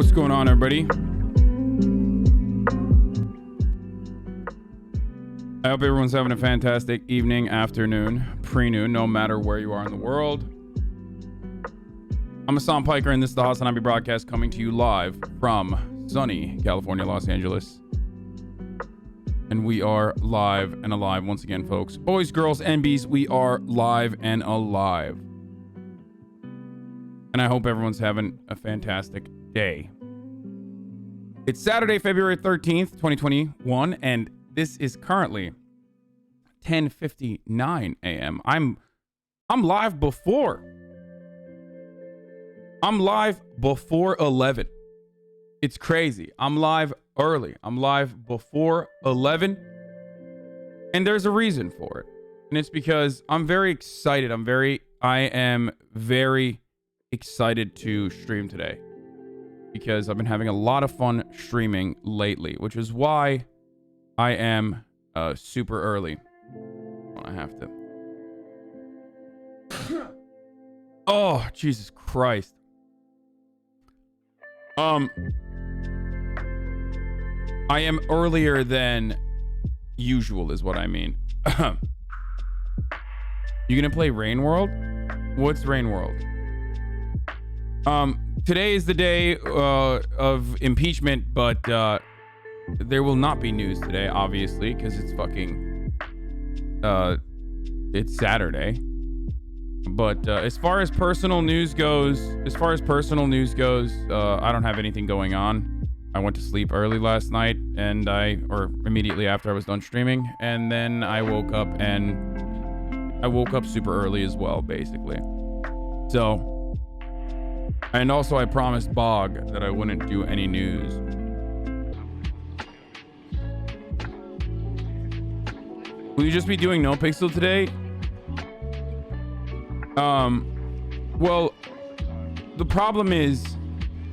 What's going on, everybody? I hope everyone's having a fantastic evening, afternoon, pre-noon, no matter where you are in the world. I'm Hassan Piker, and this is the Hasanabi broadcast coming to you live from sunny California, Los Angeles. And we are live and alive once again, folks. Boys, girls, and bees, we are live and alive. And I hope everyone's having a fantastic day. It's Saturday, February 13th, 2021, and this is currently 10:59 a.m. I'm live before 11. It's crazy. I'm live early. I'm live before 11, and there's a reason for it. And it's because I'm very excited. I am very excited to stream today because I've been having a lot of fun streaming lately, which is why I am super early. I have to. Oh, Jesus Christ. I am earlier than usual is what I mean. You gonna play Rain World? What's Rain World? Today is the day of impeachment, but there will not be news today, obviously, because it's fucking it's Saturday. But as far as personal news goes, I don't have anything going on. I went to sleep early last night, and immediately after I was done streaming, and then I woke up super early as well, basically. So, and also I promised Bog that I wouldn't do any news. Will you just be doing nopixel today? Well, the problem is,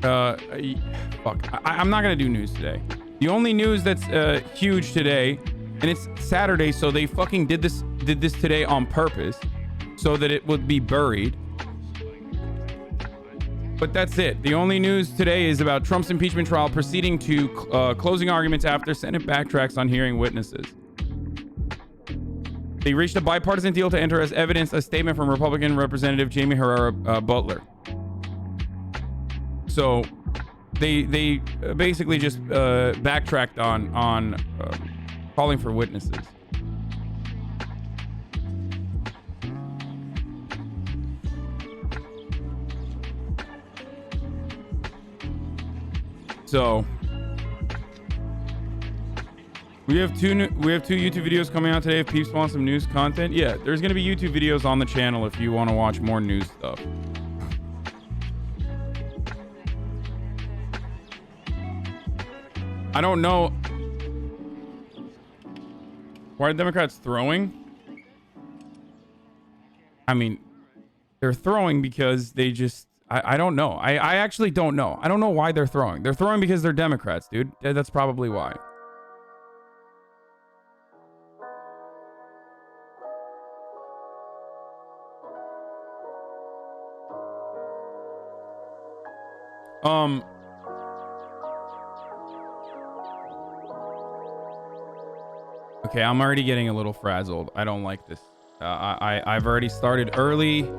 I'm not gonna do news today. The only news that's huge today, and it's Saturday, so they fucking did this today on purpose, so that it would be buried. But that's it. The only news today is about Trump's impeachment trial proceeding to closing arguments after Senate backtracks on hearing witnesses. They reached a bipartisan deal to enter as evidence a statement from Republican Representative Jamie Herrera Butler. So they basically just backtracked on calling for witnesses. So we have two YouTube videos coming out today. If peeps want some news content, yeah, there's gonna be YouTube videos on the channel if you want to watch more news stuff. I don't know. Why are Democrats throwing? I mean, they're throwing because they just, I don't know. I actually don't know. I don't know why they're throwing. They're throwing because they're Democrats, dude. That's probably why. Okay, I'm already getting a little frazzled. I don't like this. I've already started early.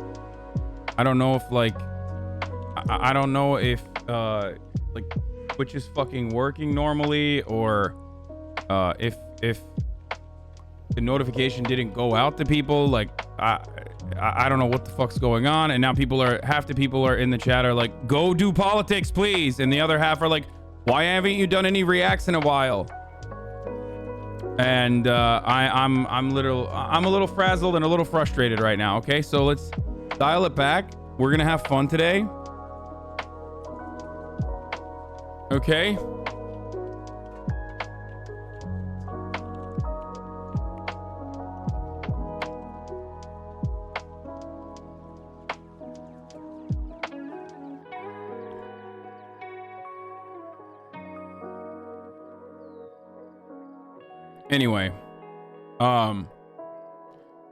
I don't know if I don't know if Twitch is fucking working normally, or if the notification didn't go out to people. Like I don't know what the fuck's going on. And now half the people are in the chat are like, go do politics, please. And the other half are like, why haven't you done any reacts in a while? And I'm a little frazzled and a little frustrated right now. Okay, so let's dial it back. We're gonna have fun today. Okay. Anyway,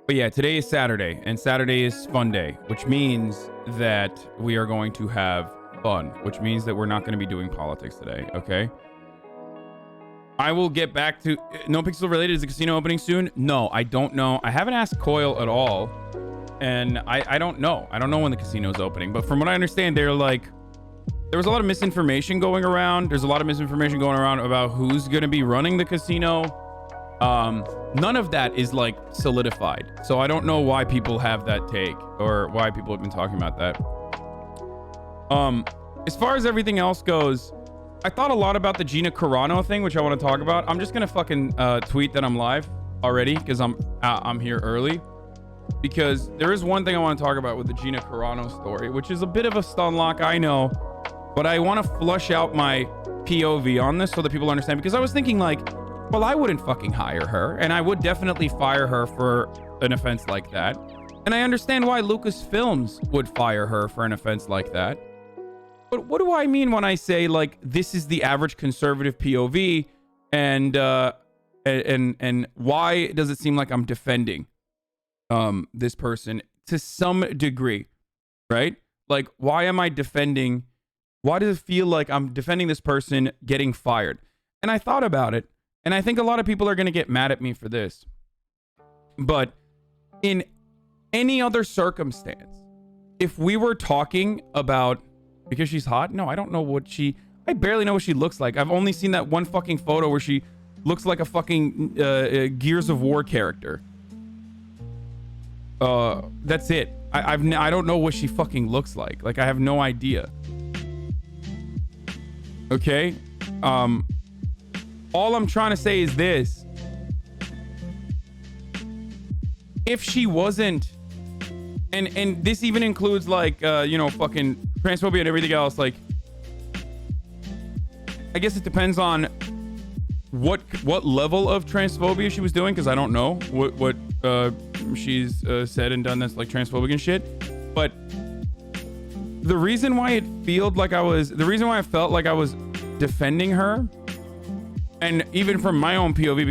but yeah, today is Saturday, and Saturday is Fun Day, which means that we are going to have fun, which means that we're not going to be doing politics today, okay? I will get back to... NoPixel related, is the casino opening soon? No, I don't know. I haven't asked Coil at all, and I don't know. I don't know when the casino is opening, but from what I understand, they're like... There was a lot of misinformation going around. There's a lot of misinformation going around about who's going to be running the casino. None of that is like solidified. So I don't know why people have that take or why people have been talking about that. As far as everything else goes, I thought a lot about the Gina Carano thing, which I want to talk about. I'm just going to fucking tweet that I'm live already because I'm here early. Because there is one thing I want to talk about with the Gina Carano story, which is a bit of a stun lock, I know. But I want to flush out my POV on this so that people understand. Because I was thinking like, well, I wouldn't fucking hire her. And I would definitely fire her for an offense like that. And I understand why Lucasfilms would fire her for an offense like that. But what do I mean when I say, like, this is the average conservative POV? And why does it seem like I'm defending this person to some degree, right? Like, why am I defending... Why does it feel like I'm defending this person getting fired? And I thought about it, and I think a lot of people are going to get mad at me for this. But in any other circumstance, if we were talking about... Because she's hot? No, I don't know what she... I barely know what she looks like. I've only seen that one fucking photo where she looks like a fucking Gears of War character. That's it. I don't know what she fucking looks like. Like, I have no idea. Okay? All I'm trying to say is this. If she wasn't... And this even includes, like, you know, fucking transphobia and everything else. Like, I guess it depends on what level of transphobia she was doing, because I don't know what she's said and done that's, like, transphobic and shit. But the reason why it felt like I was defending her, and even from my own POV,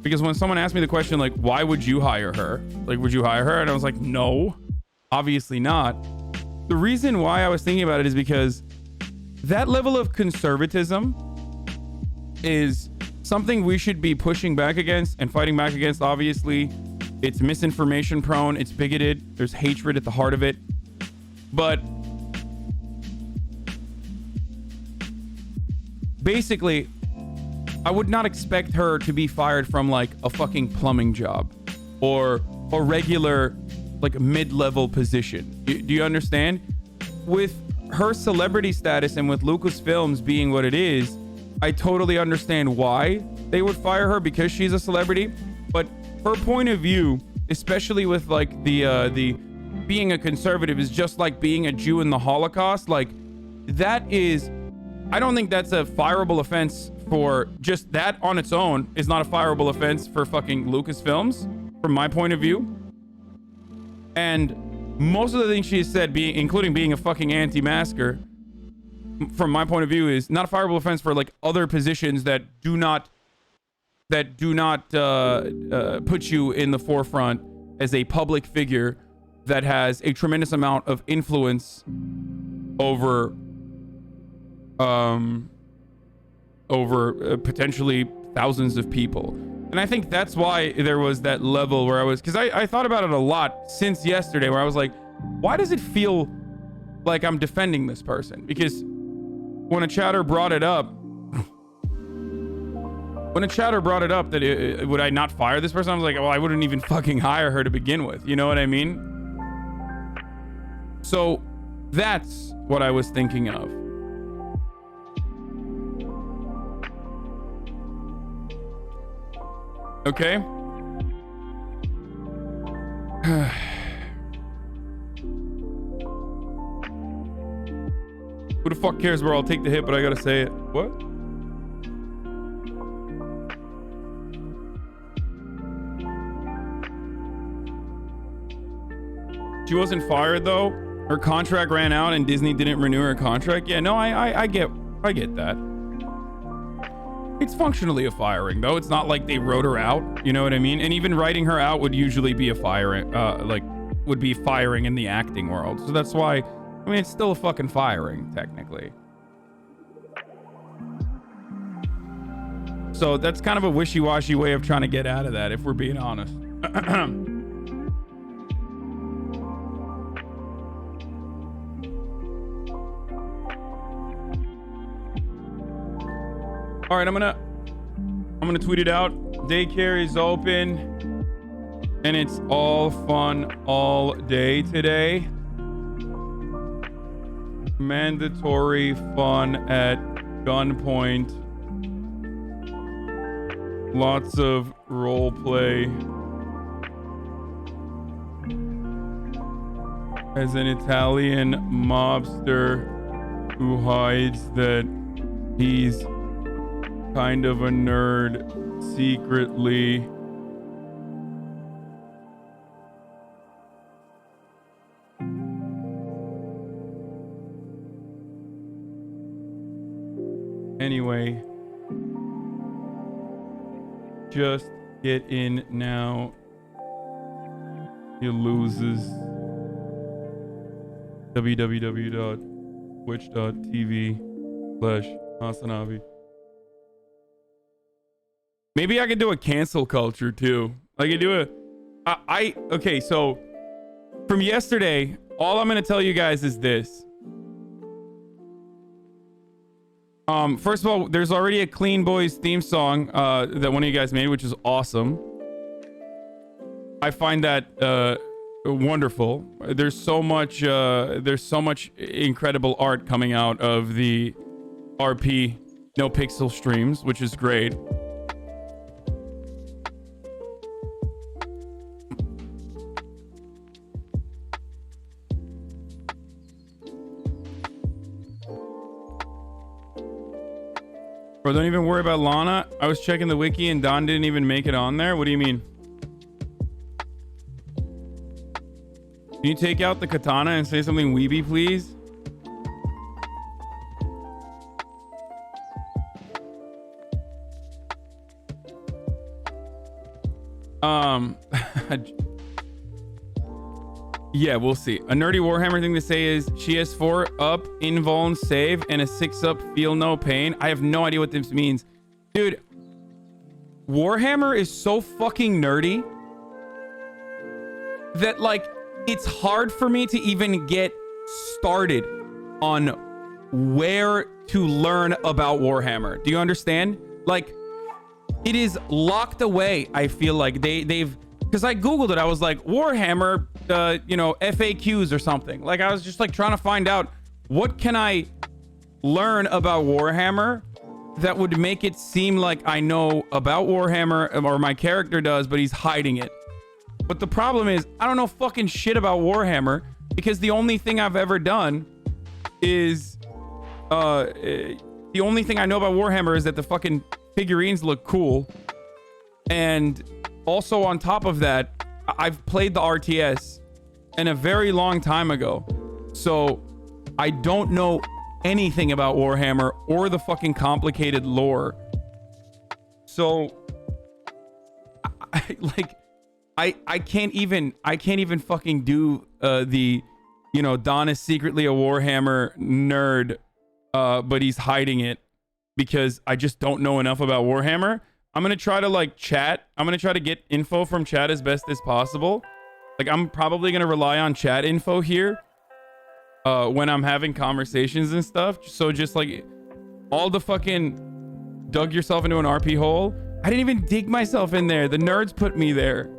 because when someone asked me the question, like, why would you hire her? Like, would you hire her? And I was like, no, obviously not. The reason why I was thinking about it is because that level of conservatism is something we should be pushing back against and fighting back against. Obviously, it's misinformation prone, it's bigoted, there's hatred at the heart of it. But basically, I would not expect her to be fired from, like, a fucking plumbing job or a regular, like, mid-level position. Do you understand? With her celebrity status and with Lucasfilms being what it is, I totally understand why they would fire her, because she's a celebrity. But her point of view, especially with, like, the being a conservative is just like being a Jew in the Holocaust. Like, that is... I don't think that's a fireable offense for just that on its own is not a fireable offense for fucking Lucasfilms, from my point of view. And most of the things she has said, including being a fucking anti-masker, from my point of view, is not a fireable offense for, like, other positions that do not put you in the forefront as a public figure that has a tremendous amount of influence over potentially thousands of people. And I think that's why there was that level where because I thought about it a lot since yesterday, where I was like, why does it feel like I'm defending this person? Because when a chatter brought it up that would I not fire this person, I was like, well, I wouldn't even fucking hire her to begin with. You know what I mean? So that's what I was thinking of. Okay. Who the fuck cares, bro? I'll take the hit, but I gotta say it. What? She wasn't fired though. Her contract ran out and Disney didn't renew her contract. Yeah, no, I get that. It's functionally a firing though. It's not like they wrote her out. You know what I mean? And even writing her out would usually be a firing, would be firing in the acting world. So that's why I mean, it's still a fucking firing, technically. So that's kind of a wishy-washy way of trying to get out of that, if we're being honest. All right, I'm gonna tweet it out. Daycare is open, and it's all fun all day today. Mandatory fun at gunpoint. Lots of role play. As an Italian mobster who hides that he's kind of a nerd secretly. Anyway, just get in now, you losers. www.twitch.tv/Hasanabi. Maybe I could do a cancel culture too. I could do okay, so from yesterday, all I'm gonna tell you guys is this. First of all, there's already a Clean Boys theme song that one of you guys made, which is awesome. I find that wonderful. There's so much incredible art coming out of the RP nopixel streams, which is great. Bro, don't even worry about Lana. I was checking the wiki and Don didn't even make it on there. What do you mean? Can you take out the katana and say something weeby, please? Yeah, we'll see. A nerdy Warhammer thing to say is she has 4 up, invuln save, and a 6 up, feel no pain. I have no idea what this means. Dude, Warhammer is so fucking nerdy that, like, it's hard for me to even get started on where to learn about Warhammer. Do you understand? Like, it is locked away. I feel like they've, because I googled it, I was like, Warhammer, you know, FAQs or something. Like, I was just like trying to find out what can I learn about Warhammer that would make it seem like I know about Warhammer, or my character does, but he's hiding it. But the problem is, I don't know fucking shit about Warhammer, because the only thing I've ever done is, the only thing I know about Warhammer is that the fucking figurines look cool. And also on top of that, I've played the RTS and a very long time ago. So I don't know anything about Warhammer or the fucking complicated lore. So I can't even fucking do the, you know, Don is secretly a Warhammer nerd, but he's hiding it because I just don't know enough about Warhammer. I'm gonna try to like chat. I'm gonna try to get info from chat as best as possible. Like, I'm probably gonna rely on chat info here when I'm having conversations and stuff. So just like all the fucking dug yourself into an RP hole. I didn't even dig myself in there. The nerds put me there.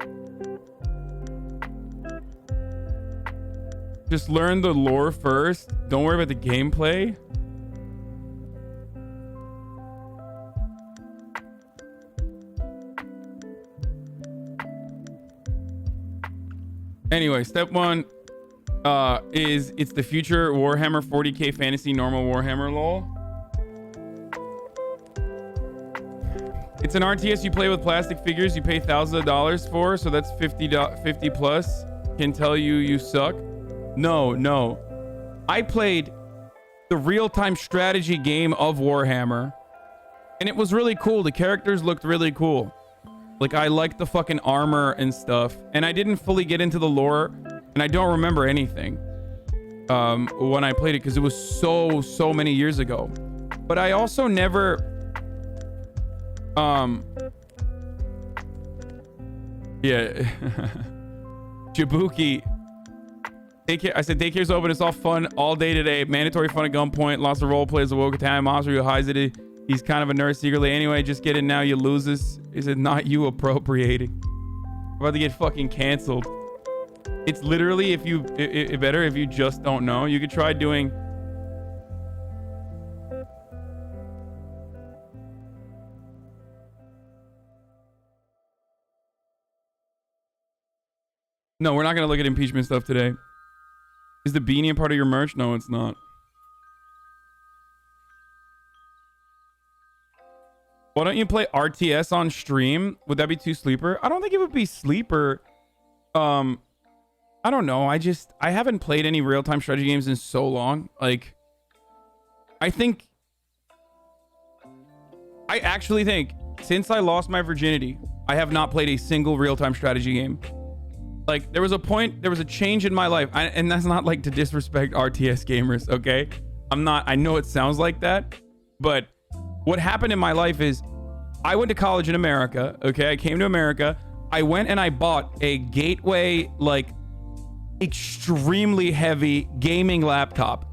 Just learn the lore first. Don't worry about the gameplay. Anyway, step 1 is it's the future Warhammer 40k fantasy normal Warhammer lol. It's an RTS you play with plastic figures you pay thousands of dollars for, so that's 50 plus. Can tell you suck. No. I played the real-time strategy game of Warhammer, and it was really cool. The characters looked really cool. Like, I liked the fucking armor and stuff, and I didn't fully get into the lore, and I don't remember anything. when I played it, because it was so many years ago. But I also never yeah. Jabuki. Daycare, I said daycare's open. It's all fun all day today. Mandatory fun at gunpoint. Lots of role plays. A woke Italian monster who hides it. He's kind of a nurse secretly. Anyway, just get it now. You lose this. Is it not you appropriating? I'm about to get fucking canceled. It's literally if you better if you just don't know. You could try doing. No, we're not gonna look at impeachment stuff today. Is the beanie a part of your merch? No, it's not. Why don't you play RTS on stream? Would that be too sleeper? I don't think it would be sleeper. I don't know. I haven't played any real-time strategy games in so long. Like, I actually think since I lost my virginity, I have not played a single real-time strategy game. Like, there was a change in my life. And that's not like to disrespect RTS gamers, okay? I know it sounds like that, but what happened in my life is I went to college in America, okay? I came to America. I went and I bought a Gateway, like, extremely heavy gaming laptop.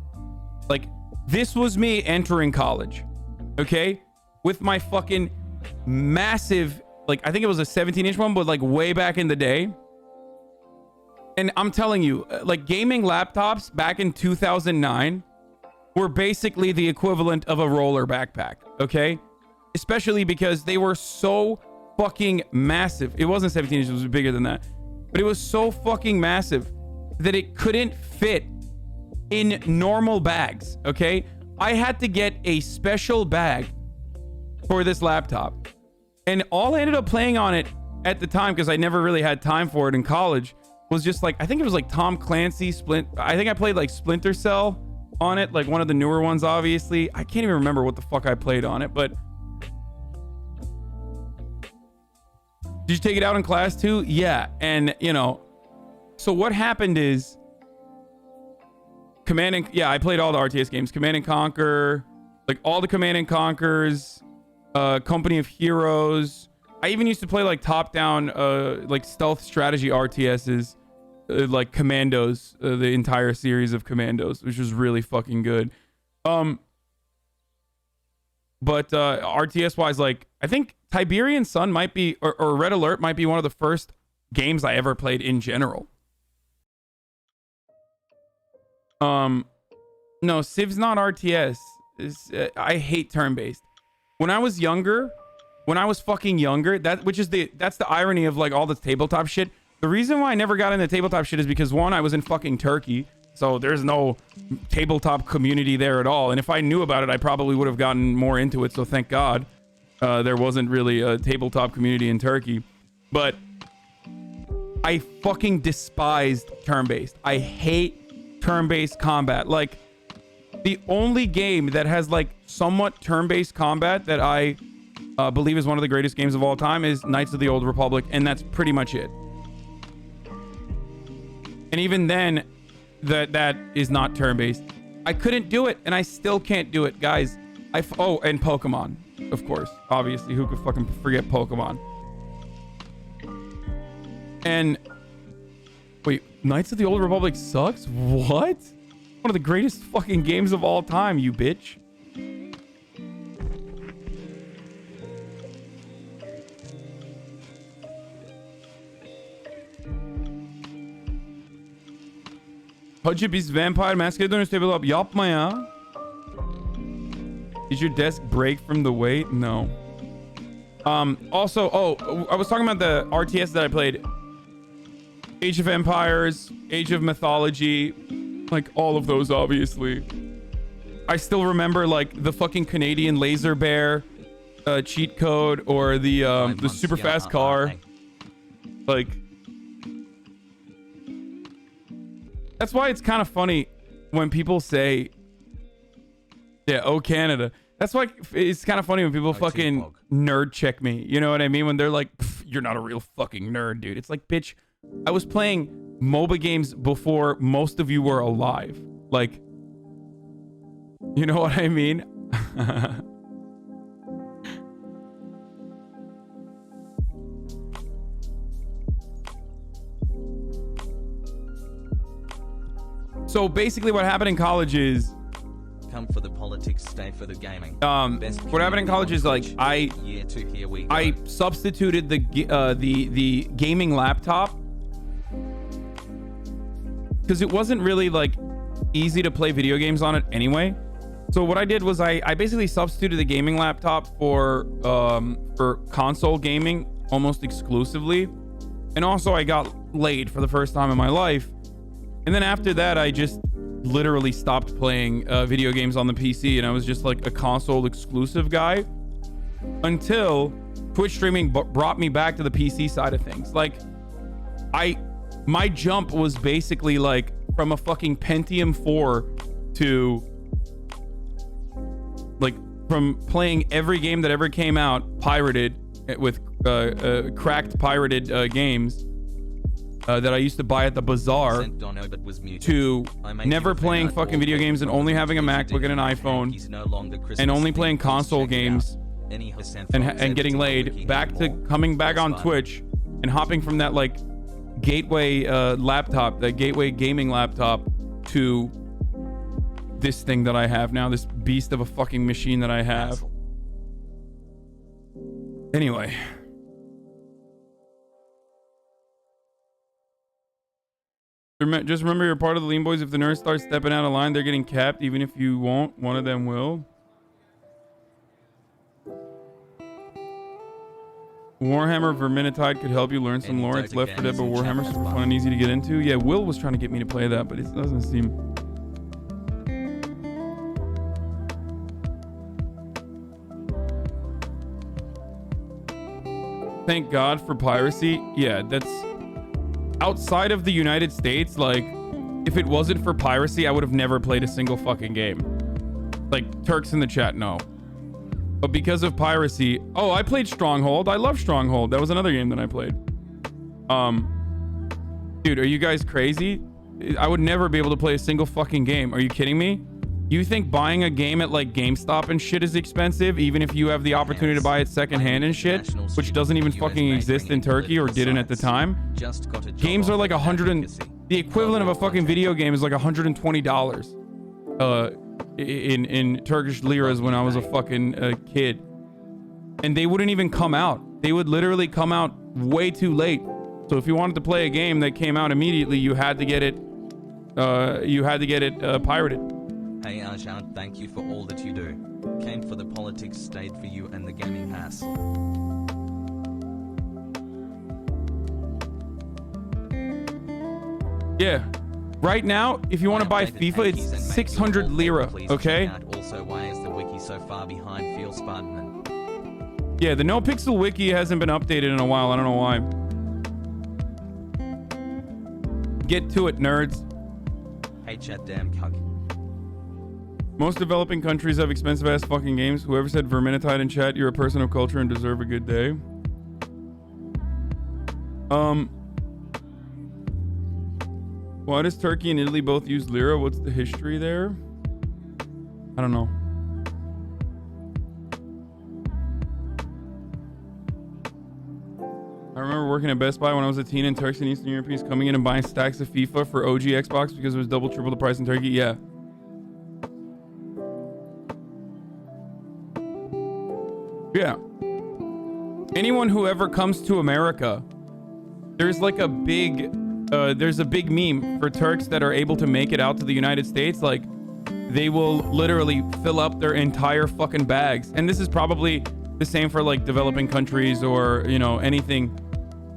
Like, this was me entering college, okay? With my fucking massive, like, I think it was a 17-inch one, but like way back in the day. And I'm telling you, like, gaming laptops back in 2009 were basically the equivalent of a roller backpack, okay? Especially because they were so fucking massive. It wasn't 17 inches, it was bigger than that. But it was so fucking massive that it couldn't fit in normal bags, okay? I had to get a special bag for this laptop. And all I ended up playing on it at the time, because I never really had time for it in college, was just like, I think it was like Tom Clancy, I think I played like Splinter Cell on it, like one of the newer ones, obviously. I can't even remember what the fuck I played on it, but... Did you take it out in class too? Yeah, and you know, so what happened is... I played all the RTS games. Command & Conquer, like all the Command & Conquers, Company of Heroes. I even used to play like top-down, like stealth strategy RTSs, like Commandos, the entire series of Commandos, which was really fucking good. But RTS-wise, like, I think Tiberian Sun might be, or Red Alert might be one of the first games I ever played in general. No, Civ's not RTS. I hate turn-based. When I was younger... When I was fucking younger, that's the irony of like all this tabletop shit. The reason why I never got into tabletop shit is because, one, I was in fucking Turkey, so there's no tabletop community there at all. And if I knew about it, I probably would have gotten more into it. So thank God there wasn't really a tabletop community in Turkey. But I fucking despised turn-based. I hate turn-based combat. Like, the only game that has like somewhat turn-based combat that I believe is one of the greatest games of all time is Knights of the Old Republic, and that's pretty much it. And even then, that is not turn-based. I couldn't do it, and I still can't do it, guys. Oh, and Pokemon, of course. Obviously, who could fucking forget Pokemon? And wait, Knights of the Old Republic sucks? What? One of the greatest fucking games of all time, you bitch. Hacı biz Vampire Masquerade'den dönüş table up. Yapma ya. Did your desk break from the weight? No. Also, I was talking about the RTS that I played. Age of Empires, Age of Mythology, like all of those, obviously. I still remember like the fucking Canadian Laser Bear cheat code, or the super fast car. Like, that's why it's kind of funny when people say, yeah, oh, Canada. That's why it's kind of funny when people fucking nerd check me. You know what I mean? When they're like, you're not a real fucking nerd, dude. It's like, bitch, I was playing MOBA games before most of you were alive. Like, you know what I mean? So basically what happened in college come for the politics, stay for the gaming. What happened in college is like I substituted the gaming laptop because it wasn't really like easy to play video games on it anyway. So what I did was I basically substituted the gaming laptop for console gaming almost exclusively, and also I got laid for the first time in my life. And then after that, I just literally stopped playing video games on the PC, and I was just like a console exclusive guy until Twitch streaming brought me back to the PC side of things. Like, my jump was basically like from a fucking Pentium 4 to like from playing every game that ever came out pirated with cracked pirated games that I used to buy at the bazaar to never playing fucking video games and only having a MacBook and an iPhone and only playing console games and getting laid, back to coming back on Twitch and hopping from that like gateway laptop, that gateway gaming laptop, to this thing that I have now, this beast of a fucking machine that I have. Anyway. Just remember, you're part of the Lean Boys. If the nerds start stepping out of line, they're getting capped. Even if you won't, one of them will. Warhammer Vermintide could help you learn some lore. It's Left 4 Dead, but Warhammer's super fun and easy to get into. Yeah, Will was trying to get me to play that, but it doesn't seem... Thank God for piracy. Yeah, that's... Outside of the United States, like, if it wasn't for piracy, I would have never played a single fucking game. Like, Turks in the chat, no. But because of piracy... Oh, I played Stronghold. I love Stronghold. That was another game that I played. Dude, are you guys crazy? I would never be able to play a single fucking game. Are you kidding me? You think buying a game at like GameStop and shit is expensive, even if you have the opportunity to buy it secondhand and shit, which doesn't even fucking exist in Turkey or didn't at the time? Games are like the equivalent of a fucking video game is like $120 in Turkish liras when I was a fucking kid. And they wouldn't even come out. They would literally come out way too late. So if you wanted to play a game that came out immediately, you had to get it pirated. Hey Arjan, thank you for all that you do. Came for the politics, stayed for you and the gaming pass. Yeah. Right now, if you want to buy FIFA, it's 600 lira, okay? Also, why is the wiki so far behind? Feel Spartan. Yeah, the nopixel wiki hasn't been updated in a while. I don't know why. Get to it, nerds. Hey chat, damn cuck. Most developing countries have expensive ass fucking games. Whoever said Vermintide in chat, you're a person of culture and deserve a good day. Why does Turkey and Italy both use lira? What's the history there? I don't know. I remember working at Best Buy when I was a teen, and Turks and Eastern Europeans coming in and buying stacks of FIFA for OG Xbox because it was double, triple the price in Turkey. Yeah. Yeah. Anyone who ever comes to America, there's like a big meme for Turks that are able to make it out to the United States. Like, they will literally fill up their entire fucking bags. And this is probably the same for like developing countries or, you know, anything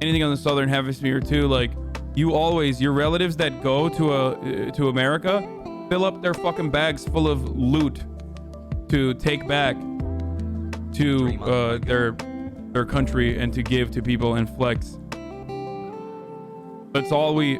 on the Southern Hemisphere too. Like, your relatives that go to America fill up their fucking bags full of loot to take back to their country and to give to people and flex. That's all we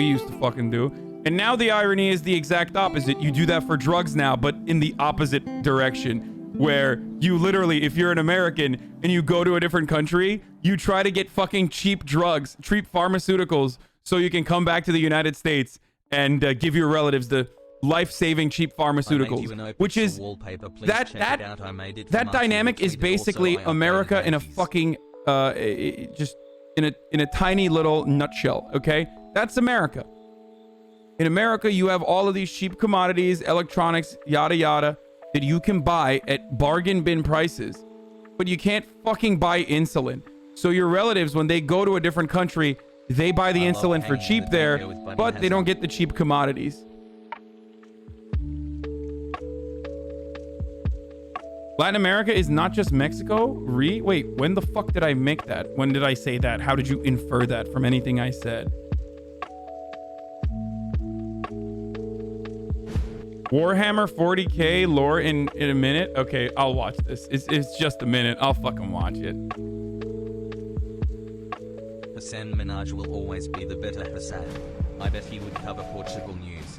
used to fucking do. And now the irony is the exact opposite. You do that for drugs now, but in the opposite direction, where you literally, if you're an American and you go to a different country, you try to get fucking cheap drugs, cheap pharmaceuticals, so you can come back to the United States and give your relatives the life-saving cheap pharmaceuticals, which is that dynamic is basically America in a fucking just in a tiny little nutshell. Okay, that's America. In America, you have all of these cheap commodities, electronics, yada yada, that you can buy at bargain bin prices, but you can't fucking buy insulin. So your relatives, when they go to a different country, they buy the insulin for cheap there, but they don't get the cheap commodities. Latin America is not just Mexico. Wait, when the fuck did I make that? When did I say that? How did you infer that from anything I said? Warhammer 40k lore in a minute. Okay, I'll watch this. It's just a minute. I'll fucking watch it. Hassan Minaj will always be the better Hassan. I bet he would cover Portugal news.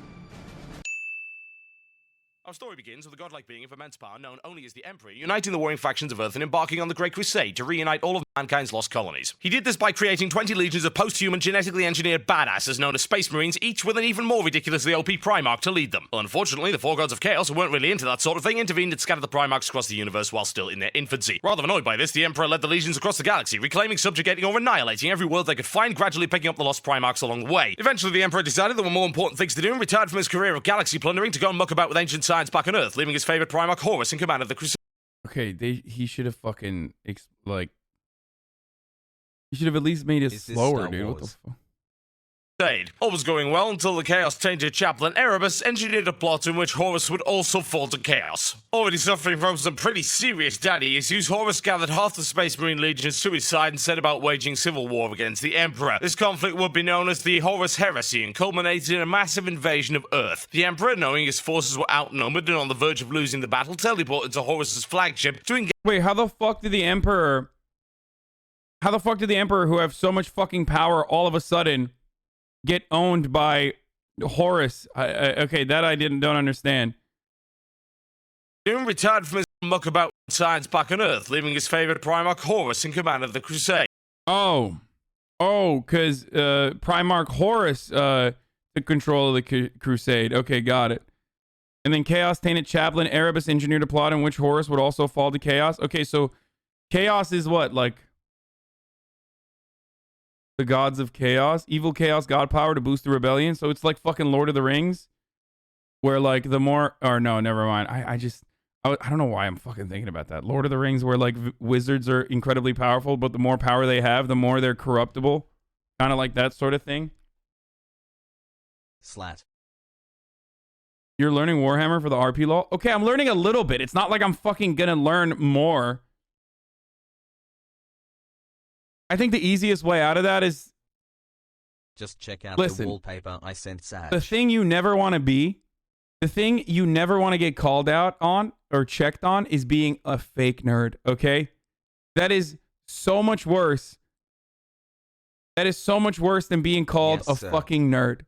Our story begins with a godlike being of immense power known only as the Emperor, uniting the warring factions of Earth and embarking on the Great Crusade to reunite all of mankind's lost colonies. He did this by creating 20 legions of post-human genetically engineered badasses known as Space Marines, each with an even more ridiculously OP Primarch to lead them. Well, unfortunately, the four gods of chaos, who weren't really into that sort of thing, intervened and scattered the Primarchs across the universe while still in their infancy. Rather annoyed by this, the Emperor led the legions across the galaxy, reclaiming, subjugating, or annihilating every world they could find, gradually picking up the lost Primarchs along the way. Eventually, the Emperor decided there were more important things to do and retired from his career of galaxy plundering to go and muck about with ancient science back on Earth, leaving his favorite Primarch Horus in command of the Crusade. Okay, he should have fucking he should have at least made it slower, dude. What the fuck? All was going well until the chaos-tainted chaplain Erebus engineered a plot in which Horus would also fall to chaos. Already suffering from some pretty serious daddy issues, Horus gathered half the Space Marine legions to his side and set about waging civil war against the Emperor. This conflict would be known as the Horus Heresy and culminated in a massive invasion of Earth. The Emperor, knowing his forces were outnumbered and on the verge of losing the battle, teleported to Horus's flagship to engage. Wait, how the fuck did the Emperor, who have so much fucking power, all of a sudden get owned by Horus? Okay, that I don't understand. Doom retired from his muckabout science back on Earth, leaving his favorite Primarch Horus in command of the Crusade. Oh, because Primarch Horus took control of the Crusade. Okay, got it. And then Chaos Tainted Chaplain Erebus engineered a plot in which Horus would also fall to chaos. Okay, so chaos is what, like the gods of chaos, evil chaos, god power to boost the rebellion. So it's like fucking Lord of the Rings, where like the more, or no, never mind. I don't know why I'm fucking thinking about that. Lord of the Rings, where like wizards are incredibly powerful, but the more power they have, the more they're corruptible. Kind of like that sort of thing. Slat. You're learning Warhammer for the RP law? Okay, I'm learning a little bit. It's not like I'm fucking gonna learn more. I think the easiest way out of that is just check out the wallpaper I sent Saj. The thing you never want to be, the thing you never want to get called out on or checked on is being a fake nerd, okay? That is so much worse. That is so much worse than being called a fucking nerd.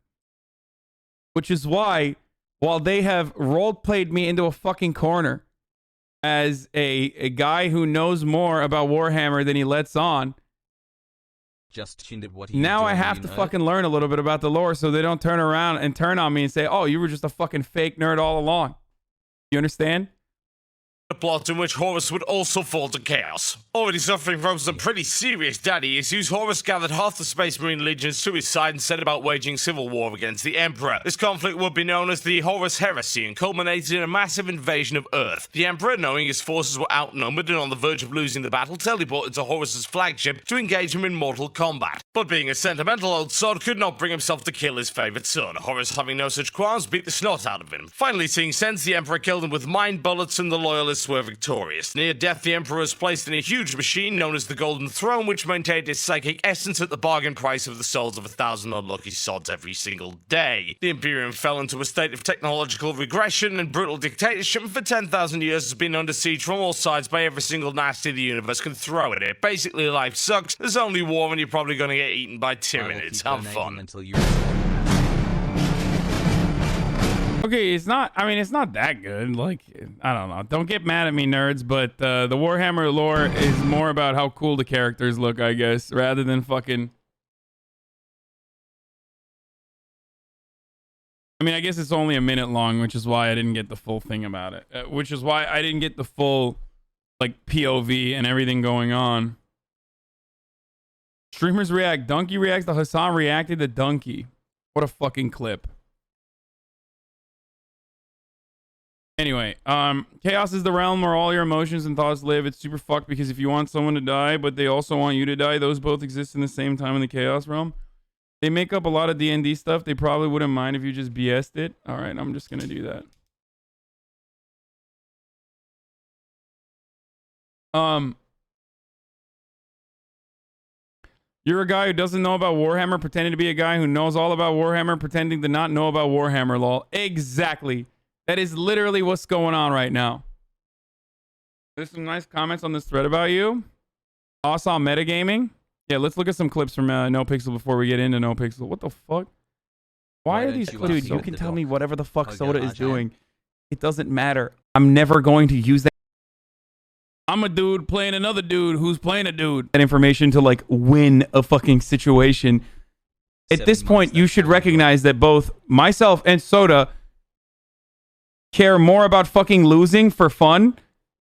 Which is why, while they have role-played me into a fucking corner as a guy who knows more about Warhammer than he lets on, now I have to fucking learn a little bit about the lore so they don't turn around and turn on me and say, oh, you were just a fucking fake nerd all along. You understand? A plot in which Horus would also fall to chaos. Already suffering from some pretty serious daddy issues, Horus gathered half the Space Marine legions to his side and set about waging civil war against the Emperor. This conflict would be known as the Horus Heresy and culminated in a massive invasion of Earth. The Emperor, knowing his forces were outnumbered and on the verge of losing the battle, teleported to Horus's flagship to engage him in mortal combat. But being a sentimental old sod, could not bring himself to kill his favorite son. Horus, having no such qualms, beat the snot out of him. Finally seeing sense, the Emperor killed him with mind bullets and the Loyalists were victorious. Near death, the Emperor was placed in a huge machine known as the Golden Throne, which maintained his psychic essence at the bargain price of the souls of 1,000 unlucky sods every single day. The Imperium fell into a state of technological regression and brutal dictatorship, and for 10,000 years has been under siege from all sides by every single nasty the universe can throw at it. Basically, life sucks, there's only war, and you're probably gonna get eaten by Tyranids. Have fun. Okay, it's not that good. Like, I don't know. Don't get mad at me, nerds, but the Warhammer lore is more about how cool the characters look, I guess, rather than fucking... I mean, I guess it's only a minute long, which is why I didn't get the full thing about it. Which is why I didn't get the full, like, POV and everything going on. Streamers react. Donkey reacts to Hassan reacted to Donkey. What a fucking clip. Anyway, chaos is the realm where all your emotions and thoughts live. It's super fucked because if you want someone to die, but they also want you to die, those both exist in the same time in the chaos realm. They make up a lot of D&D stuff. They probably wouldn't mind if you just BS'd it. All right, I'm just gonna do that. You're a guy who doesn't know about Warhammer, pretending to be a guy who knows all about Warhammer, pretending to not know about Warhammer, lol. Exactly. That is literally what's going on right now. There's some nice comments on this thread about you. Awesome metagaming. Yeah, let's look at some clips from nopixel before we get into nopixel. What the fuck? Why are these clips? Dude, you can tell me whatever the fuck Soda is doing. It doesn't matter. I'm never going to use that. I'm a dude playing another dude who's playing a dude. That information to like win a fucking situation. At this point, you should recognize that both myself and Soda care more about fucking losing for fun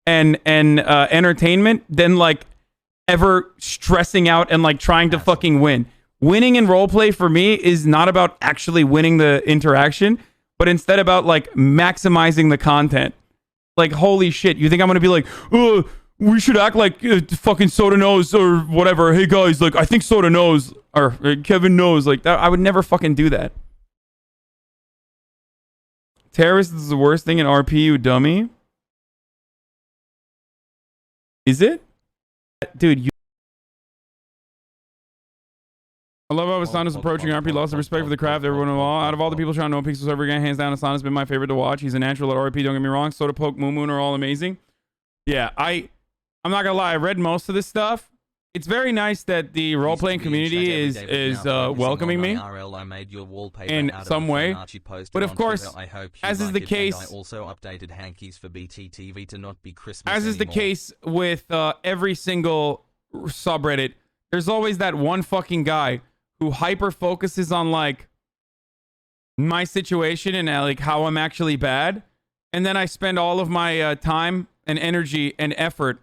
and entertainment than like ever stressing out and like trying to fucking win. Winning in roleplay for me is not about actually winning the interaction, but instead about like maximizing the content. Like, holy shit, you think I'm gonna be like, oh, we should act like fucking Soda knows or whatever. Hey guys, like, I think Soda knows or Kevin knows. Like, that, I would never fucking do that. Terrorist is the worst thing in RP, you dummy. Is it? Dude, you... I love how Asana's approaching RP, lots of respect for the craft, everyone involved. Out of all the people trying to know Pixels ever again, hands down, Asana's been my favorite to watch. He's a natural at RP, don't get me wrong. Soda Poke, Moon Moon are all amazing. Yeah, I'm not gonna lie, I read most of this stuff. It's very nice that the role-playing community is welcoming me in some way. But of course, as is the case, as is the case with every single subreddit, there's always that one fucking guy who hyper focuses on like my situation and like how I'm actually bad, and then I spend all of my time and energy and effort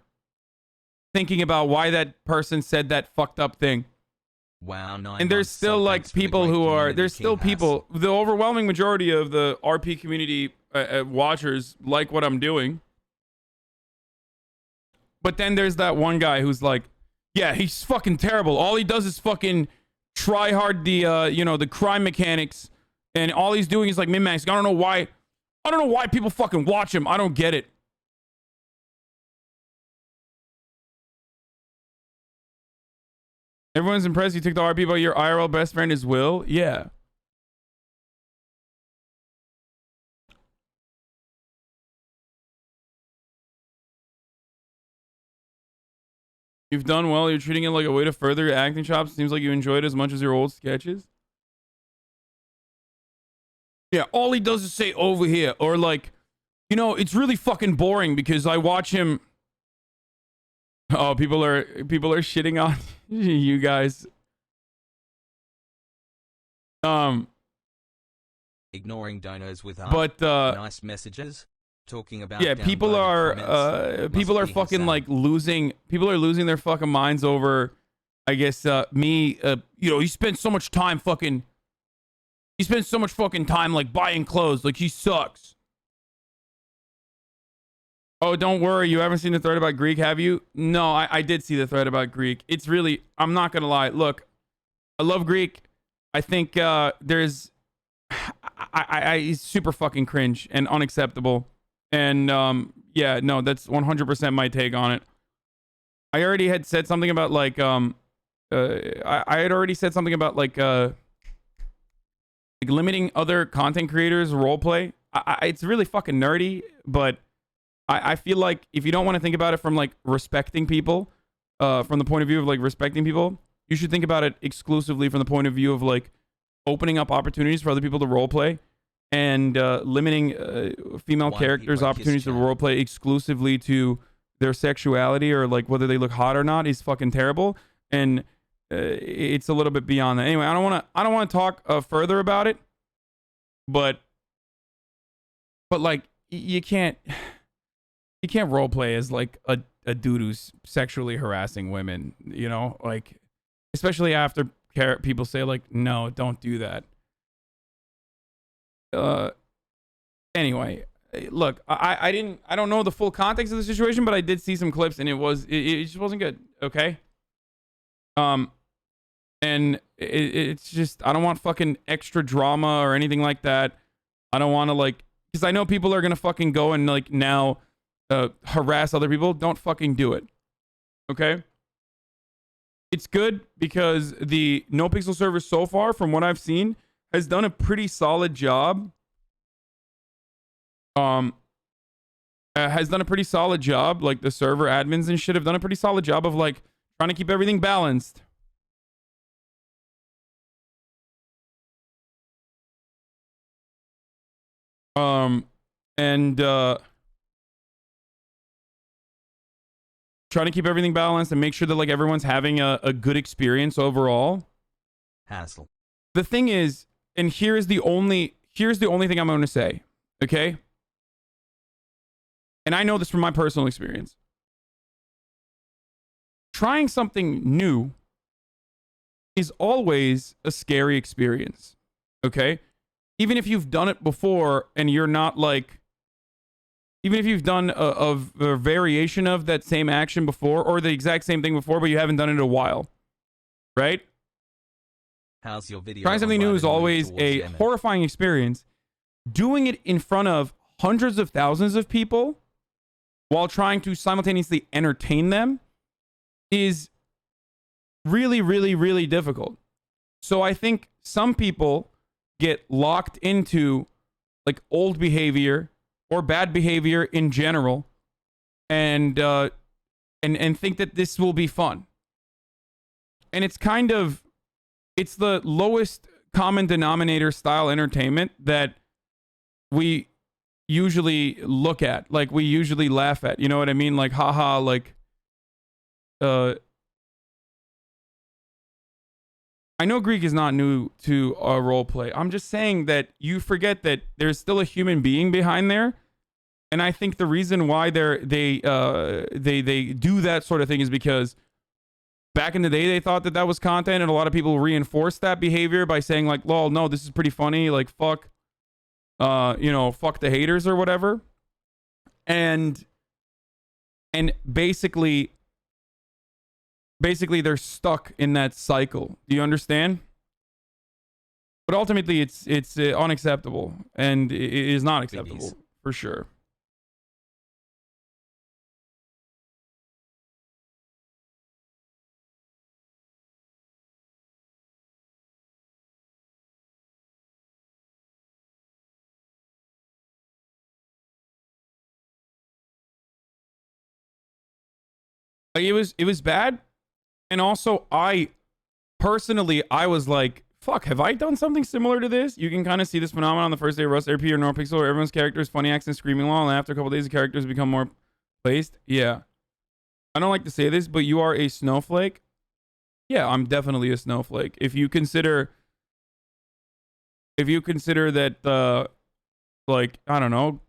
thinking about why that person said that fucked up thing. Wow, and there's still like people who are, there's still people, the overwhelming majority of the RP community watchers like what I'm doing. But then there's that one guy who's like, yeah, he's fucking terrible. All he does is fucking try hard the, you know, the crime mechanics. And all he's doing is like min-maxing. I don't know why people fucking watch him. I don't get it. Everyone's impressed you took the RP, but your IRL best friend is Will? Yeah. You've done well. You're treating it like a way to further your acting chops. Seems like you enjoy it as much as your old sketches. Yeah, all he does is say over here. Or like, you know, it's really fucking boring because I watch him. Oh, people are shitting on you guys. Ignoring donos with nice messages, talking about people are fucking like losing their fucking minds over, I guess, me, you know, he spends so much time fucking like buying clothes, like he sucks. Oh, don't worry, you haven't seen the thread about Greek, have you? No, I did see the thread about Greek. It's really, I'm not gonna lie, look, I love Greek. I think he's super fucking cringe and unacceptable. And yeah, no, that's 100% my take on it. I already had said something about like I had already said something about like limiting other content creators roleplay. It's really fucking nerdy, but I feel like if you don't want to think about it from like respecting people, from the point of view of like respecting people, you should think about it exclusively from the point of view of like opening up opportunities for other people to roleplay and limiting female characters' opportunities to roleplay exclusively to their sexuality or like whether they look hot or not is fucking terrible. And it's a little bit beyond that. Anyway, I don't want to talk further about it. but like you can't role play as like a dude who's sexually harassing women, you know, like especially after people say like, no, don't do that. Anyway, look, I don't know the full context of the situation, but I did see some clips and it just wasn't good. Okay. And it's just, I don't want fucking extra drama or anything like that. I don't want to like, because I know people are going to fucking go and like now harass other people. Don't fucking do it. Okay. It's good because the NoPixel server so far, from what I've seen, has done a pretty solid job. Has done a pretty solid job. Like the server admins and shit have done a pretty solid job of like trying to keep everything balanced. And trying to keep everything balanced and make sure that like everyone's having a good experience overall. Hassle. The thing is, and here's the only thing I'm going to say, okay? And I know this from my personal experience. Trying something new is always a scary experience, okay? Even if you've done it before and you're not like, even if you've done a variation of that same action before or the exact same thing before, but you haven't done it in a while, right? How's your video? Trying something new is always a horrifying experience. Doing it in front of hundreds of thousands of people while trying to simultaneously entertain them is really, really, really difficult. So I think some people get locked into like old behavior or bad behavior in general and think that this will be fun. And it's kind of, it's the lowest common denominator style entertainment that we usually look at, like we usually laugh at, you know what I mean? Like, haha, like, I know Greek is not new to role play. I'm just saying that you forget that there's still a human being behind there. And I think the reason why they do that sort of thing is because back in the day, they thought that was content, and a lot of people reinforced that behavior by saying like, lol, no, this is pretty funny. Like, fuck, fuck the haters or whatever. And basically they're stuck in that cycle. Do you understand? But ultimately, it's unacceptable, and it is not acceptable for sure. Like it was bad, and also I was like, fuck, have I done something similar to this? You can kind of see this phenomenon on the first day of Rust RP or NoPixel, where everyone's character is funny accent screaming while, and after a couple days the characters become more placed. Yeah, I don't like to say this, but you are a snowflake. Yeah, I'm definitely a snowflake. If you consider that like, I don't know,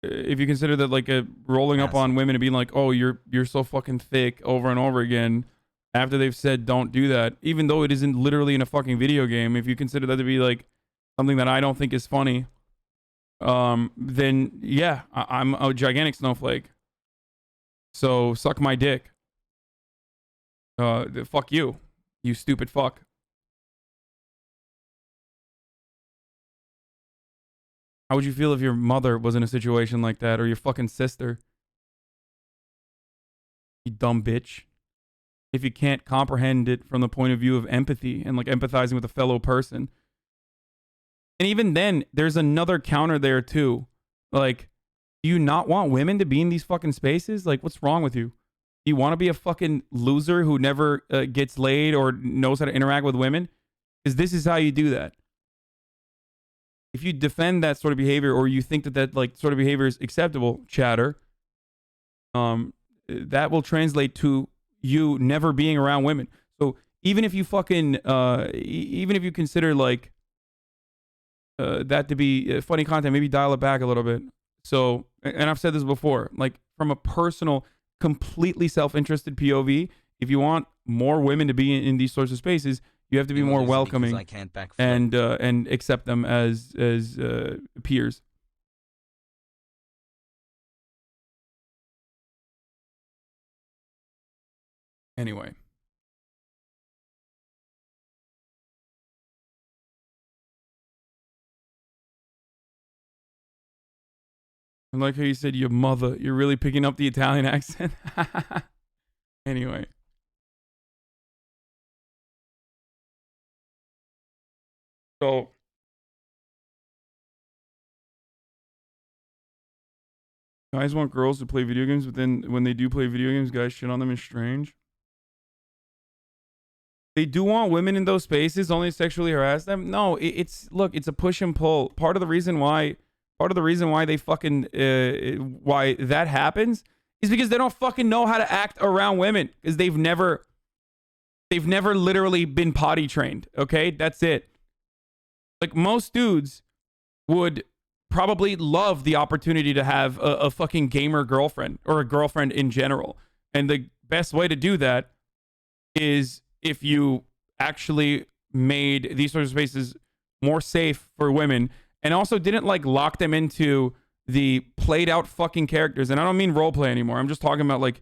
if you consider that like a rolling up on women and being like, oh, you're so fucking thick over and over again after they've said don't do that, even though it isn't literally in a fucking video game, if you consider that to be like something that I don't think is funny, then yeah, I'm a gigantic snowflake. So suck my dick. Fuck you, you stupid fuck. How would you feel if your mother was in a situation like that, or your fucking sister? You dumb bitch. If you can't comprehend it from the point of view of empathy and like empathizing with a fellow person. And even then, there's another counter there too. Like, do you not want women to be in these fucking spaces? Like, what's wrong with you? Do you want to be a fucking loser who never gets laid or knows how to interact with women? Because this is how you do that. If you defend that sort of behavior, or you think that like sort of behavior is acceptable, chatter, that will translate to you never being around women. So even if you fucking, even if you consider like that to be funny content, maybe dial it back a little bit. So, and I've said this before, like from a personal, completely self-interested POV, if you want more women to be in these sorts of spaces, you have to be You're more losing because welcoming I can't backflip. and accept them as peers. Anyway. I like how you said your mother. You're really picking up the Italian accent. Anyway. So guys want girls to play video games, but then when they do play video games, guys shit on them is strange. They do want women in those spaces, only sexually harass them. No, it's look, it's a push and pull. Part of the reason why they fucking why that happens is because they don't fucking know how to act around women, because they've never literally been potty trained. Okay, that's it. Like most dudes would probably love the opportunity to have a fucking gamer girlfriend or a girlfriend in general, and the best way to do that is if you actually made these sorts of spaces more safe for women, and also didn't like lock them into the played out fucking characters. And I don't mean role play anymore. I'm just talking about like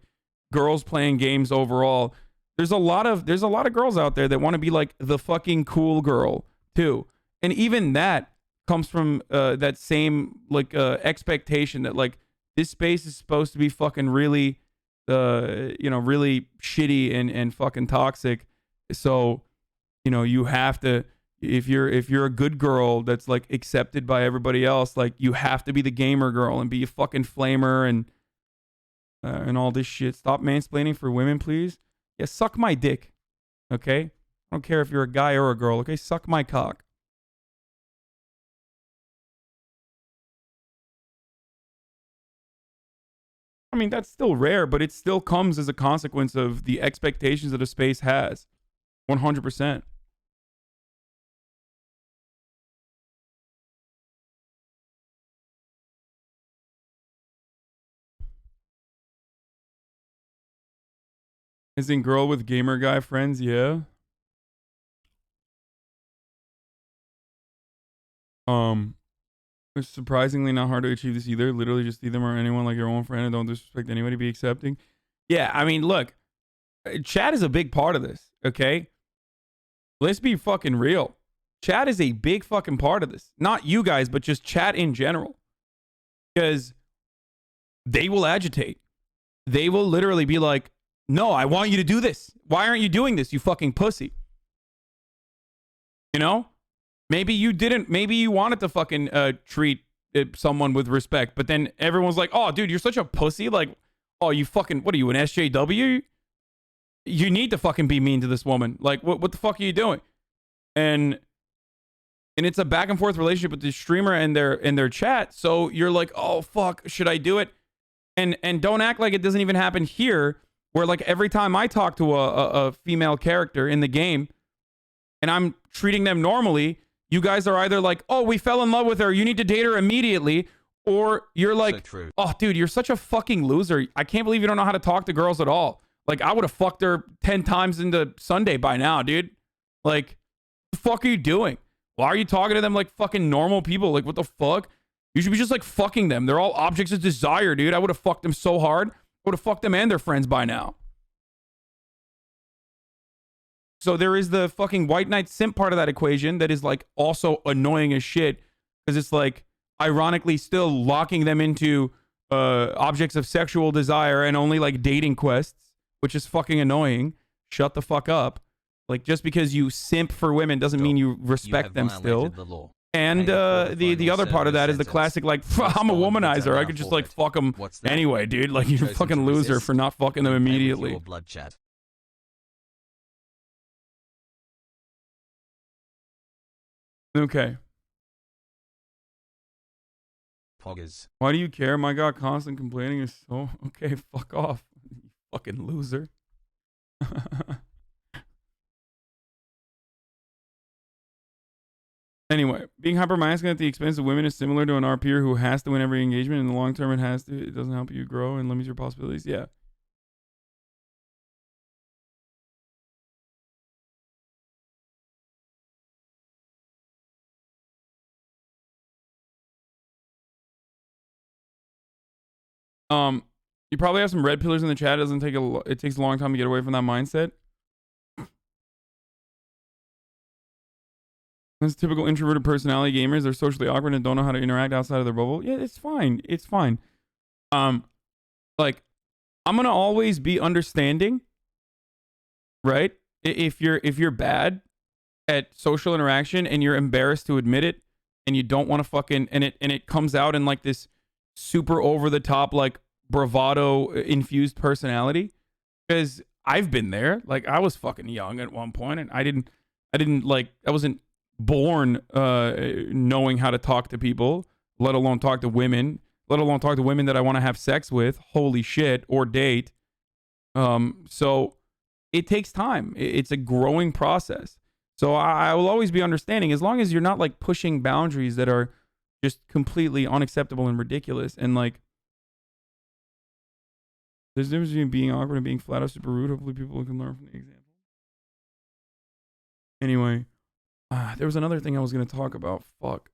girls playing games overall. There's a lot of girls out there that want to be like the fucking cool girl too. And even that comes from that same like expectation that like this space is supposed to be fucking really really shitty and fucking toxic. So, you have to, if you're a good girl that's like accepted by everybody else, like you have to be the gamer girl and be a fucking flamer and all this shit. Stop mansplaining for women, please. Yeah, suck my dick. Okay? I don't care if you're a guy or a girl. Okay? Suck my cock. I mean, that's still rare, but it still comes as a consequence of the expectations that a space has. 100%. As in girl with gamer guy friends, yeah. It's surprisingly not hard to achieve this either. Literally just see them or anyone like your own friend and don't disrespect anybody, be accepting. Yeah, I mean, look, chat is a big part of this, okay? Let's be fucking real. Chat is a big fucking part of this. Not you guys, but just chat in general. Because they will agitate. They will literally be like, no, I want you to do this. Why aren't you doing this, you fucking pussy? Maybe you didn't. Maybe you wanted to fucking treat someone with respect, but then everyone's like, "Oh, dude, you're such a pussy." Like, "Oh, you fucking what are you, an SJW? You need to fucking be mean to this woman. Like, what the fuck are you doing?" And it's a back and forth relationship with the streamer and their chat. So you're like, "Oh fuck, should I do it?" And don't act like it doesn't even happen here, where like every time I talk to a female character in the game, and I'm treating them normally, you guys are either like, "Oh, we fell in love with her. You need to date her immediately." Or you're like, So "Oh, dude, you're such a fucking loser. I can't believe you don't know how to talk to girls at all. Like, I would have fucked her 10 times into Sunday by now, dude. Like, what the fuck are you doing? Why are you talking to them like fucking normal people? Like, what the fuck? You should be just like fucking them. They're all objects of desire, dude. I would have fucked them so hard. I would have fucked them and their friends by now." So there is the fucking white knight simp part of that equation that is like also annoying as shit, because it's like ironically still locking them into objects of sexual desire and only like dating quests, which is fucking annoying. Shut the fuck up. Like, just because you simp for women doesn't mean you respect them still. The And the other part of that is the classic like, I'm a womanizer. I could just like fuck them anyway, dude. Like, you're a fucking loser for not fucking them immediately. Blood chat. Okay. Poggers. Why do you care? My God, constant complaining is so... Okay, fuck off. You fucking loser. Anyway, being hyper-masculine at the expense of women is similar to an RPer who has to win every engagement. In the long term, it doesn't help you grow and limits your possibilities. Yeah. You probably have some red pillars in the chat. It takes a long time to get away from that mindset. That's typical introverted personality gamers. They're socially awkward and don't know how to interact outside of their bubble. Yeah, it's fine. It's fine. Like, I'm gonna always be understanding, right? If you're bad at social interaction and you're embarrassed to admit it, and you don't want to fucking and it comes out in like this super over the top like bravado infused personality, because I've been there. Like, I was fucking young at one point, and I wasn't born knowing how to talk to people, let alone talk to women, let alone talk to women that I want to have sex with, holy shit, or date. So it takes time. It's a growing process. So I will always be understanding, as long as you're not like pushing boundaries that are just completely unacceptable and ridiculous. And like, there's a difference between being awkward and being flat out super rude. Hopefully people can learn from the example. Anyway, there was another thing I was going to talk about. Fuck.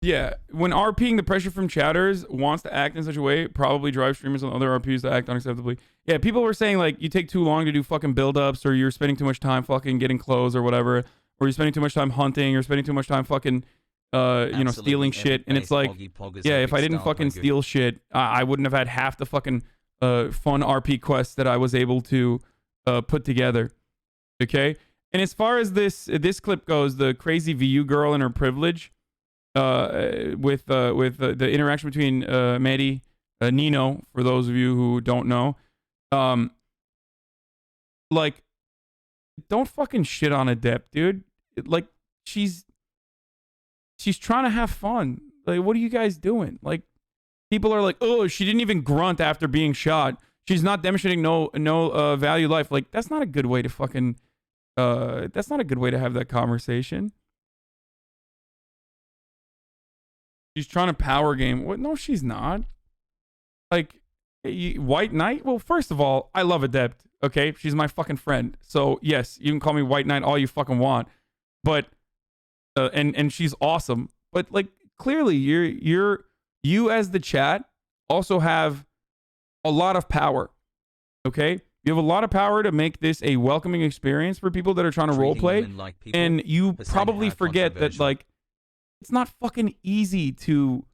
Yeah, when RPing, the pressure from chatters wants to act in such a way probably drives streamers and other RPs to act unacceptably. Yeah, people were saying like you take too long to do fucking build-ups, or you're spending too much time fucking getting clothes or whatever, or you're spending too much time hunting, or spending too much time fucking stealing shit. And it's like, yeah, if I didn't fucking steal shit, I wouldn't have had half the fucking fun RP quests that I was able to put together. Okay? And as far as this clip goes, the crazy VU girl and her privilege, with the interaction between Maddie, Nino, for those of you who don't know, like, don't fucking shit on Adept, dude. Like, she's trying to have fun. Like, what are you guys doing? Like, people are like, oh, she didn't even grunt after being shot. She's not demonstrating no value life. Like, that's not a good way to fucking that's not a good way to have that conversation. She's trying to power game. What? No, she's not. Like, White Knight? Well, first of all, I love Adept. Okay? She's my fucking friend. So, yes, you can call me White Knight all you fucking want. But, and she's awesome. But, like, clearly, you as the chat also have a lot of power. Okay? You have a lot of power to make this a welcoming experience for people that are trying to roleplay. Like, and you probably forget that, like, it's not fucking easy to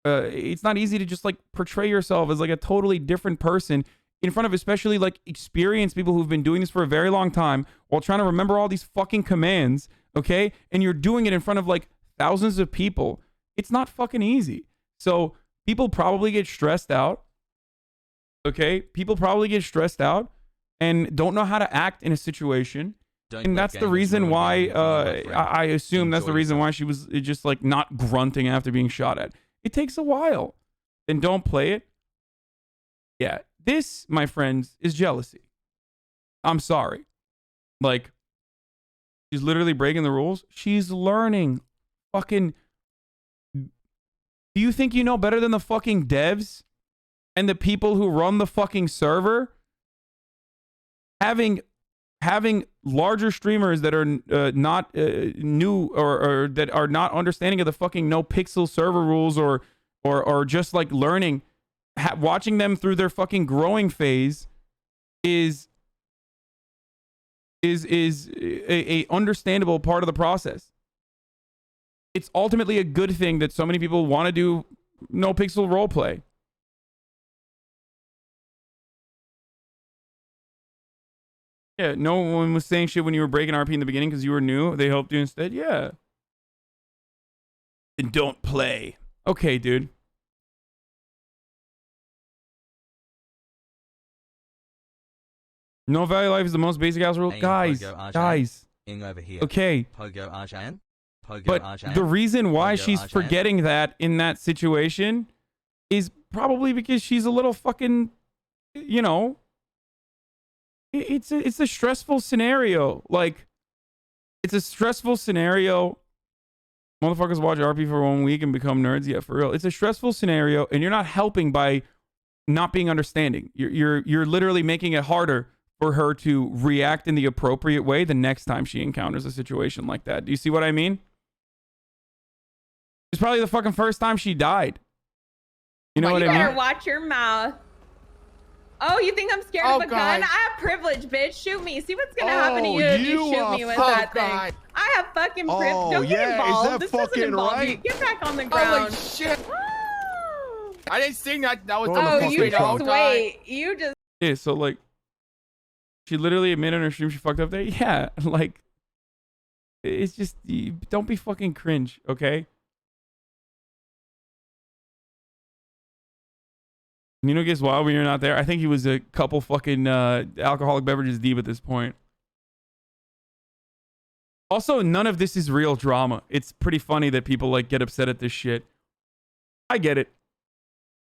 it's not easy to just like portray yourself as like a totally different person in front of especially like experienced people who've been doing this for a very long time while trying to remember all these fucking commands, okay? And you're doing it in front of like thousands of people. It's not fucking easy. So people probably get stressed out. Okay? People probably get stressed out and don't know how to act in a situation. And that's the reason why I assume that's the reason why she was just like not grunting after being shot at. It takes a while. Then don't play it. Yeah, this, my friends, is jealousy. I'm sorry. Like, she's literally breaking the rules. She's learning. Fucking, do you think you know better than the fucking devs and the people who run the fucking server? Having larger streamers that are not new or that are not understanding of the fucking nopixel server rules or just like learning, watching them through their fucking growing phase is a understandable part of the process. It's ultimately a good thing that so many people want to do nopixel roleplay. Yeah, no one was saying shit when you were breaking RP in the beginning because you were new. They helped you instead. Yeah. And don't play. Okay, dude. No value life is the most basic house rule. Guys. Over here. Okay. Pogo Arjan. But the reason why she's forgetting that in that situation is probably because she's a little fucking you know, it's a stressful scenario. Like, it's a stressful scenario. Motherfuckers watch RP for 1 week and become nerds. Yeah, for real. It's a stressful scenario, and you're not helping by not being understanding. You're literally making it harder for her to react in the appropriate way the next time she encounters a situation like that. Do you see what I mean? It's probably the fucking first time she died. You know what I mean? You better watch your mouth. Oh, you think I'm scared of a gun? I have privilege, bitch. Shoot me. See what's gonna happen to you if you shoot me with that thing. I have fucking privilege. Don't get involved. This doesn't involve you. Get back on the ground. Holy shit! I didn't think that was you just wait. You just. Yeah, so like, she literally admitted in her stream she fucked up there. Yeah, like, it's just, don't be fucking cringe, okay? Nino gets wild when you're not there. I think he was a couple fucking alcoholic beverages deep at this point. Also, none of this is real drama. It's pretty funny that people like get upset at this shit. I get it.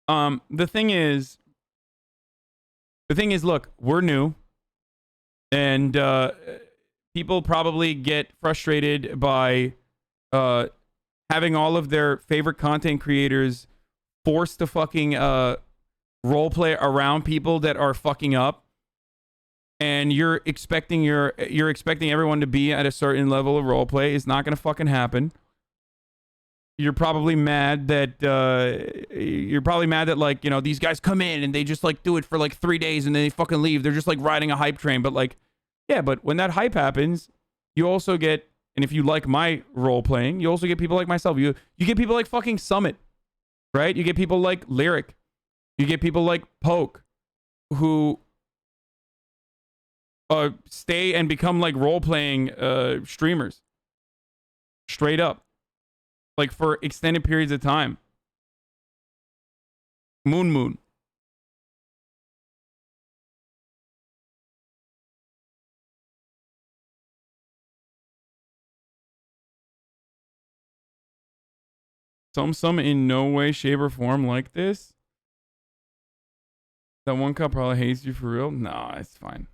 The thing is, look, we're new, and people probably get frustrated by having all of their favorite content creators forced to fucking role play around people that are fucking up, and you're expecting everyone to be at a certain level of role play. It's not gonna fucking happen. You're probably mad that like, you know, these guys come in and they just like do it for like 3 days and then they fucking leave. They're just like riding a hype train. But like, yeah, but when that hype happens, you also get, and if you like my role playing, you also get people like myself. You get people like fucking Summit, right? You get people like Lyric. You get people like Poke, who stay and become like role-playing streamers. Straight up. Like for extended periods of time. Moon. Some in no way, shape, or form like this. That one cup probably hates you for real. Nah, it's fine.